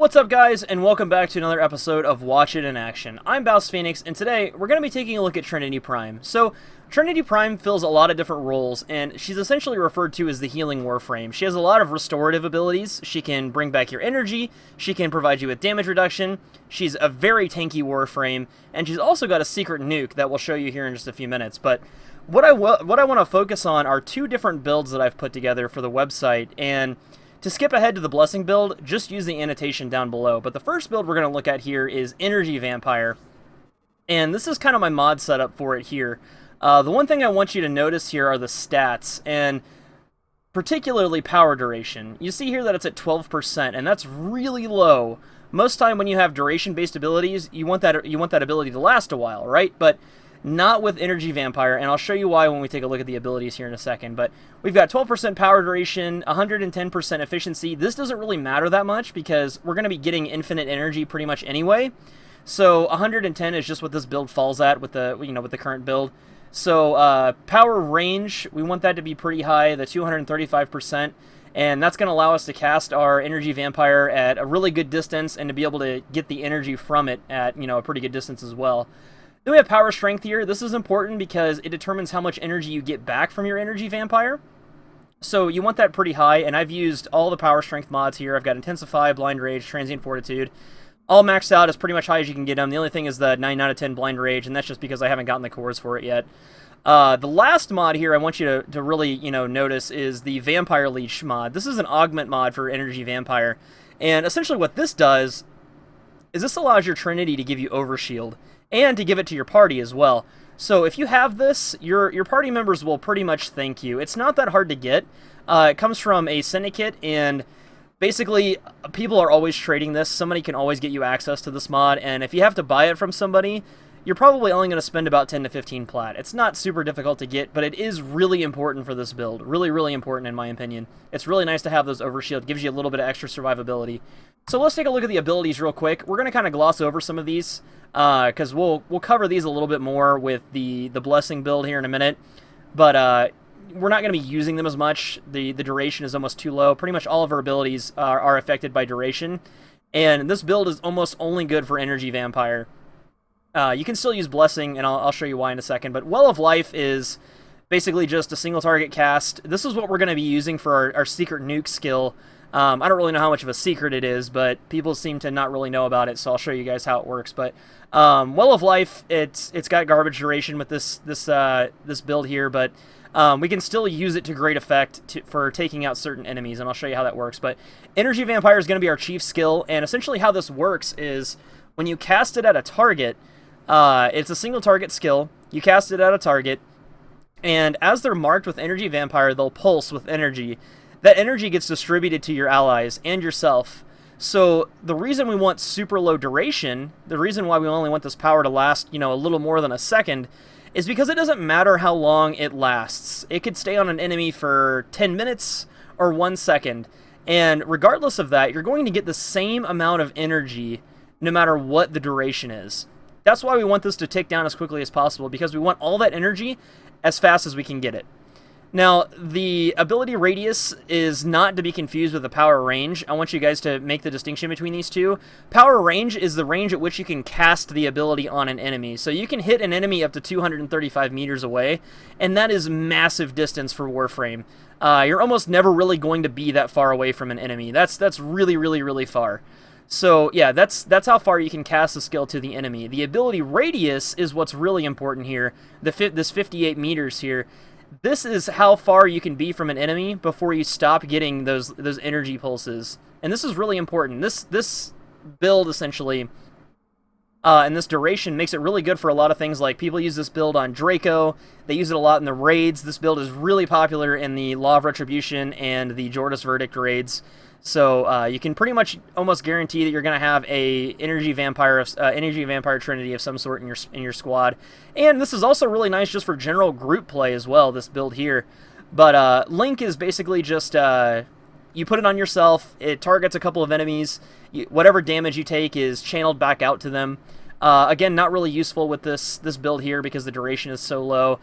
What's up, guys, and welcome back to another episode of Watch It in Action. I'm BouseFeenux, and today we're going to be taking a look at Trinity Prime. So, Trinity Prime fills a lot of different roles, and she's essentially referred to as the healing Warframe. She has a lot of restorative abilities. She can bring back your energy, she can provide you with damage reduction, she's a very tanky Warframe, and she's also got a secret nuke that we'll show you here in just a few minutes. But what I want to focus on are two different builds that I've put together for the website, and to skip ahead to the Blessing build, just use the annotation down below. But the first build we're going to look at here is Energy Vampire. And this is kind of my mod setup for it here. The one thing I want you to notice here are the stats, and particularly power duration. You see here that it's at 12%, and that's really low. Most time when you have duration-based abilities, you want that ability to last a while, right? But not with Energy Vampire, and I'll show you why when we take a look at the abilities here in a second. But we've got 12% power duration, 110% efficiency. This doesn't really matter that much because we're going to be getting infinite energy pretty much anyway. So 110 is just what this build falls at with the with the current build. So power range, we want that to be pretty high, the 235%. And that's going to allow us to cast our Energy Vampire at a really good distance and to be able to get the energy from it at a pretty good distance as well. Then we have power strength here. This is important because it determines how much energy you get back from your Energy Vampire. So you want that pretty high, and I've used all the power strength mods here. I've got Intensify, Blind Rage, Transient Fortitude, all maxed out as pretty much high as you can get them. The only thing is the 9 out of 10 Blind Rage, and that's just because I haven't gotten the cores for it yet. The last mod here I want you to really notice is the Vampire Leech mod. This is an augment mod for Energy Vampire, and essentially what this does is this allows your Trinity to give you Overshield, and to give it to your party as well. So if you have this, your party members will pretty much thank you. It's not that hard to get. It comes from a syndicate, and basically people are always trading this. Somebody can always get you access to this mod, and if you have to buy it from somebody, you're probably only going to spend about 10 to 15 plat. It's not super difficult to get, but it is really important for this build. Really, really important in my opinion. It's really nice to have those Overshield. Gives you a little bit of extra survivability. So let's take a look at the abilities real quick. We're going to kind of gloss over some of these, because we'll cover these a little bit more with the Blessing build here in a minute. But we're not going to be using them as much. The duration is almost too low. Pretty much all of our abilities are affected by duration. And this build is almost only good for Energy Vampire. You can still use Blessing, and I'll show you why in a second. But Well of Life is basically just a single target cast. This is what we're going to be using for our Secret Nuke skill. I don't really know how much of a secret it is, but people seem to not really know about it, so I'll show you guys how it works. But Well of Life, it's got garbage duration with this build here, but we can still use it to great effect for taking out certain enemies, and I'll show you how that works. But Energy Vampire is going to be our chief skill, and essentially how this works is when you cast it at a target, it's a single target skill. You cast it at a target, and as they're marked with Energy Vampire, they'll pulse with energy. That energy gets distributed to your allies and yourself. So the reason we want super low duration, the reason why we only want this power to last, a little more than a second, is because it doesn't matter how long it lasts. It could stay on an enemy for 10 minutes or 1 second. And regardless of that, you're going to get the same amount of energy no matter what the duration is. That's why we want this to tick down as quickly as possible, because we want all that energy as fast as we can get it. Now, the ability radius is not to be confused with the power range. I want you guys to make the distinction between these two. Power range is the range at which you can cast the ability on an enemy. So you can hit an enemy up to 235 meters away, and that is massive distance for Warframe. You're almost never really going to be that far away from an enemy. That's really, really, really far. So yeah, that's how far you can cast the skill to the enemy. The ability radius is what's really important here. This 58 meters here. This is how far you can be from an enemy before you stop getting those energy pulses. And this is really important. This build, essentially, and this duration makes it really good for a lot of things. Like, people use this build on Draco. They use it a lot in the raids. This build is really popular in the Law of Retribution and the Jordas Verdict raids. So you can pretty much almost guarantee that you're going to have a Energy Vampire Trinity of some sort in your squad. And this is also really nice just for general group play as well, this build here. But Link is basically just, you put it on yourself, it targets a couple of enemies, whatever damage you take is channeled back out to them. Again, not really useful with this build here because the duration is so low.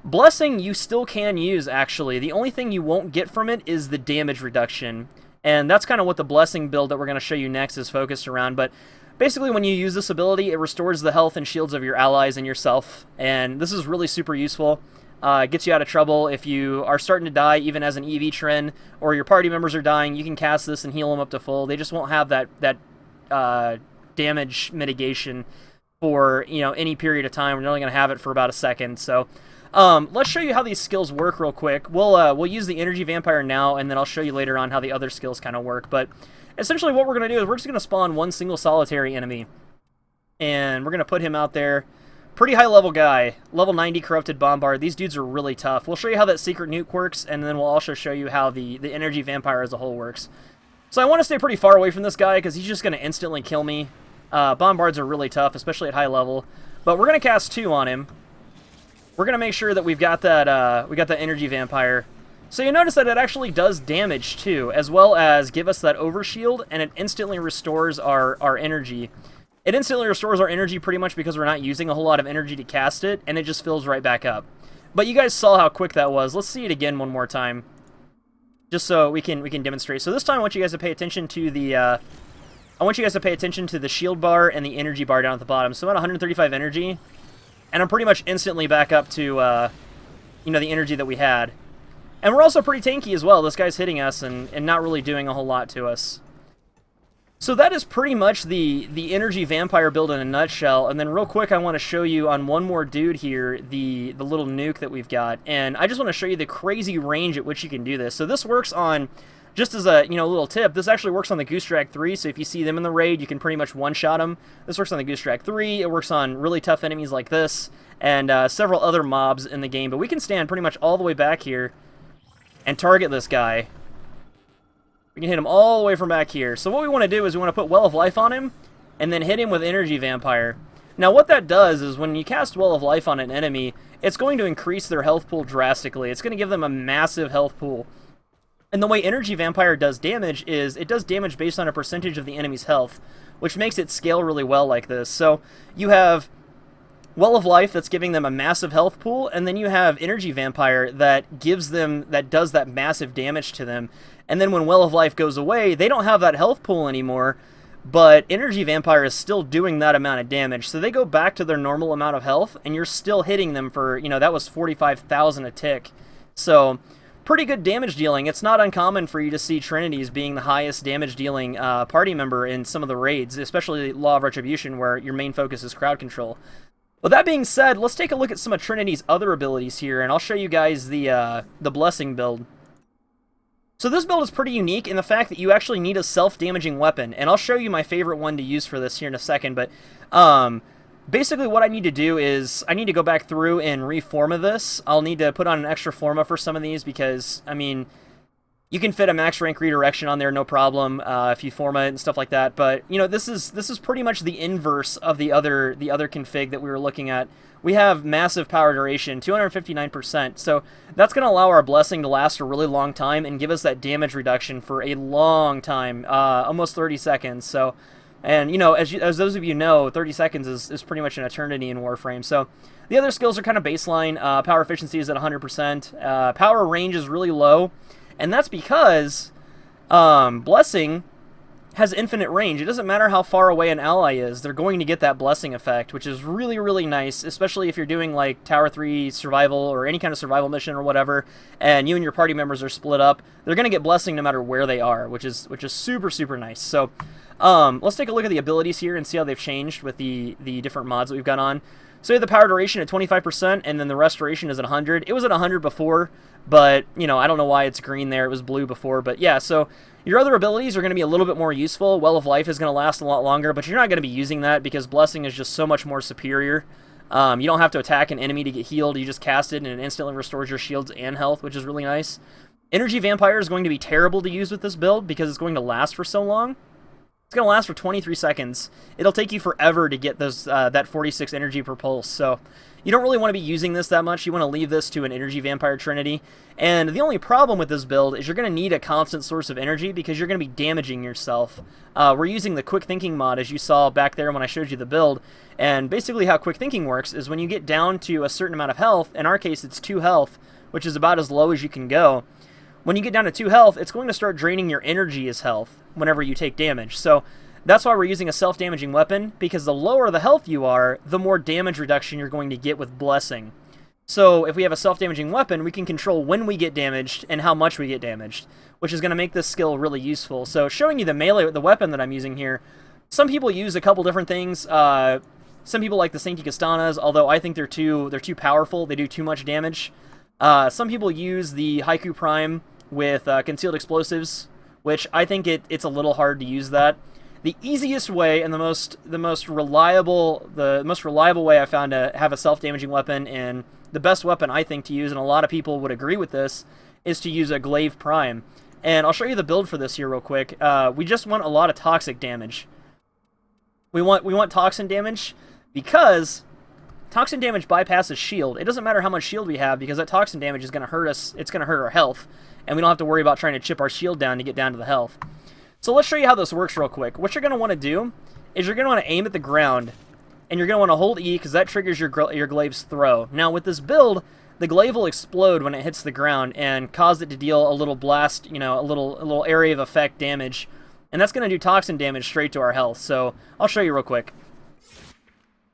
Blessing you still can use, actually. The only thing you won't get from it is the damage reduction. And that's kind of what the Blessing build that we're going to show you next is focused around. But basically, when you use this ability, it restores the health and shields of your allies and yourself. And this is really super useful. It gets you out of trouble if you are starting to die, even as an EV Trin, or your party members are dying. You can cast this and heal them up to full. They just won't have that damage mitigation for any period of time. We're only going to have it for about a second. So let's show you how these skills work real quick. We'll use the Energy Vampire now, and then I'll show you later on how the other skills kind of work. But essentially what we're going to do is we're just going to spawn one single solitary enemy, and we're going to put him out there. Pretty high level guy, level 90 Corrupted Bombard. These dudes are really tough. We'll show you how that secret nuke works, and then we'll also show you how the Energy Vampire as a whole works. So I want to stay pretty far away from this guy because he's just going to instantly kill me. Bombards are really tough, especially at high level. But we're going to cast 2 on him. We're going to make sure that we've got that Energy Vampire. So you notice that it actually does damage too, as well as give us that overshield, and it instantly restores our energy. It instantly restores our energy pretty much because we're not using a whole lot of energy to cast it, and it just fills right back up. But you guys saw how quick that was. Let's see it again one more time, just so we can demonstrate. So this time I want you guys to pay attention to the shield bar and the energy bar down at the bottom. So I'm at 135 energy, and I'm pretty much instantly back up to the energy that we had. And we're also pretty tanky as well. This guy's hitting us and not really doing a whole lot to us. So that is pretty much the Energy Vampire build in a nutshell. And then real quick, I want to show you on one more dude here, the little nuke that we've got. And I just want to show you the crazy range at which you can do this. So this works on, just as a little tip, this actually works on the Goose Drag 3. So if you see them in the raid, you can pretty much one-shot them. This works on the Goose Drag 3. It works on really tough enemies like this and several other mobs in the game. But we can stand pretty much all the way back here and target this guy. We can hit him all the way from back here. So what we want to do is we want to put Well of Life on him, and then hit him with Energy Vampire. Now what that does is when you cast Well of Life on an enemy, it's going to increase their health pool drastically. It's going to give them a massive health pool. And the way Energy Vampire does damage is it does damage based on a percentage of the enemy's health, which makes it scale really well like this. So you have Well of Life that's giving them a massive health pool, and then you have Energy Vampire that does that massive damage to them. And then when Well of Life goes away, they don't have that health pool anymore, but Energy Vampire is still doing that amount of damage. So they go back to their normal amount of health, and you're still hitting them for, that was 45,000 a tick. So pretty good damage dealing. It's not uncommon for you to see Trinities being the highest damage dealing party member in some of the raids, especially Law of Retribution, where your main focus is crowd control. With that being said, let's take a look at some of Trinity's other abilities here, and I'll show you guys the Blessing build. So this build is pretty unique in the fact that you actually need a self-damaging weapon, and I'll show you my favorite one to use for this here in a second, but basically what I need to do is I need to go back through and reforma this. I'll need to put on an extra forma for some of these because, I mean, you can fit a max rank redirection on there, no problem, if you forma it and stuff like that. But this is pretty much the inverse of the other config that we were looking at. We have massive power duration, 259%. So that's going to allow our Blessing to last a really long time and give us that damage reduction for a long time, almost 30 seconds. So, and as those of you know, 30 seconds is pretty much an eternity in Warframe. So the other skills are kind of baseline. Power efficiency is at 100%. Power range is really low. And that's because Blessing has infinite range. It doesn't matter how far away an ally is, they're going to get that Blessing effect, which is really, really nice, especially if you're doing like Tower 3 survival or any kind of survival mission or whatever, and you and your party members are split up. They're going to get Blessing no matter where they are, which is super, super nice. So let's take a look at the abilities here and see how they've changed with the different mods that we've got on. So we have the power duration at 25%, and then the restoration is at 100. It was at 100 before, but, I don't know why it's green there. It was blue before, but yeah, so your other abilities are going to be a little bit more useful. Well of Life is going to last a lot longer, but you're not going to be using that because Blessing is just so much more superior. You don't have to attack an enemy to get healed. You just cast it, and it instantly restores your shields and health, which is really nice. Energy Vampire is going to be terrible to use with this build because it's going to last for so long. It's going to last for 23 seconds. It'll take you forever to get those that 46 energy per pulse, so you don't really want to be using this that much. You want to leave this to an Energy Vampire Trinity. And the only problem with this build is you're going to need a constant source of energy because you're going to be damaging yourself. We're using the Quick Thinking mod, as you saw back there when I showed you the build. And basically how Quick Thinking works is when you get down to a certain amount of health, in our case it's 2 health, which is about as low as you can go, When you get down to 2 health, it's going to start draining your energy as health whenever you take damage. So that's why we're using a self-damaging weapon, because the lower the health you are, the more damage reduction you're going to get with Blessing. So if we have a self-damaging weapon, we can control when we get damaged and how much we get damaged, which is going to make this skill really useful. So showing you the weapon that I'm using here, some people use a couple different things. Some people like the Sainty Kastanas, although I think they're too powerful. They do too much damage. Some people use the Haiku Prime with concealed explosives, which I think it's a little hard to use that. The easiest way and the most reliable way I found to have a self-damaging weapon, and the best weapon I think to use, and a lot of people would agree with this, is to use a Glaive Prime. And I'll show you the build for this here real quick. We just want a lot of toxic damage. We want toxin damage because toxin damage bypasses shield. It doesn't matter how much shield we have, because that toxin damage is going to hurt us. It's going to hurt our health, and we don't have to worry about trying to chip our shield down to get down to the health. So let's show you how this works real quick. What you're going to want to do is you're going to want to aim at the ground, and you're going to want to hold E, because that triggers your Glaive's throw. Now with this build, the Glaive will explode when it hits the ground and cause it to deal a little blast, a little area of effect damage, and that's going to do toxin damage straight to our health. So I'll show you real quick.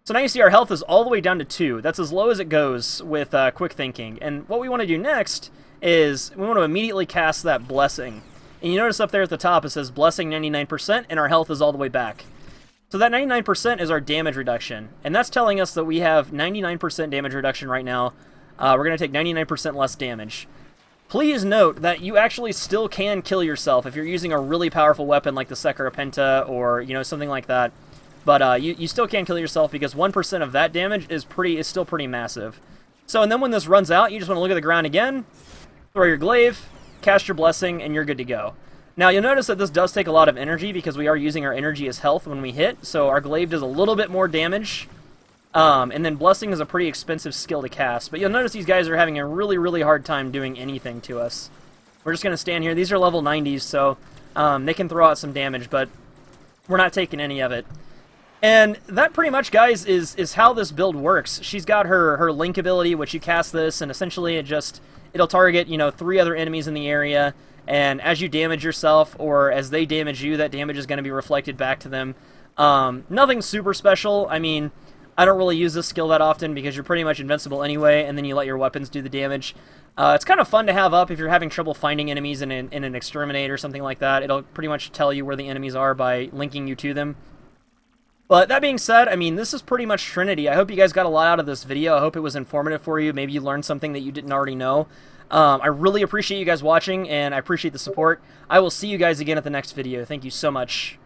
So now you see our health is all the way down to 2. That's as low as it goes with quick thinking. And what we want to do next is we want to immediately cast that Blessing. And you notice up there at the top it says Blessing 99%, and our health is all the way back. So that 99% is our damage reduction, and that's telling us that we have 99% damage reduction right now. We're going to take 99% less damage. Please note that you actually still can kill yourself if you're using a really powerful weapon like the Sekira Penta or something like that. But you still can kill yourself, because 1% of that damage is still pretty massive. So, and then when this runs out, you just want to look at the ground again, throw your Glaive, cast your Blessing, and you're good to go. Now, you'll notice that this does take a lot of energy, because we are using our energy as health when we hit, so our Glaive does a little bit more damage. And then Blessing is a pretty expensive skill to cast, but you'll notice these guys are having a really, really hard time doing anything to us. We're just going to stand here. These are level 90s, so they can throw out some damage, but we're not taking any of it. And that pretty much, guys, is how this build works. She's got her Link ability, which you cast this, and essentially it'll target, 3 other enemies in the area, and as you damage yourself, or as they damage you, that damage is going to be reflected back to them. Nothing super special. I mean, I don't really use this skill that often, because you're pretty much invincible anyway, and then you let your weapons do the damage. It's kind of fun to have up if you're having trouble finding enemies in an Exterminate or something like that. It'll pretty much tell you where the enemies are by linking you to them. But that being said, I mean, this is pretty much Trinity. I hope you guys got a lot out of this video. I hope it was informative for you. Maybe you learned something that you didn't already know. I really appreciate you guys watching, and I appreciate the support. I will see you guys again at the next video. Thank you so much.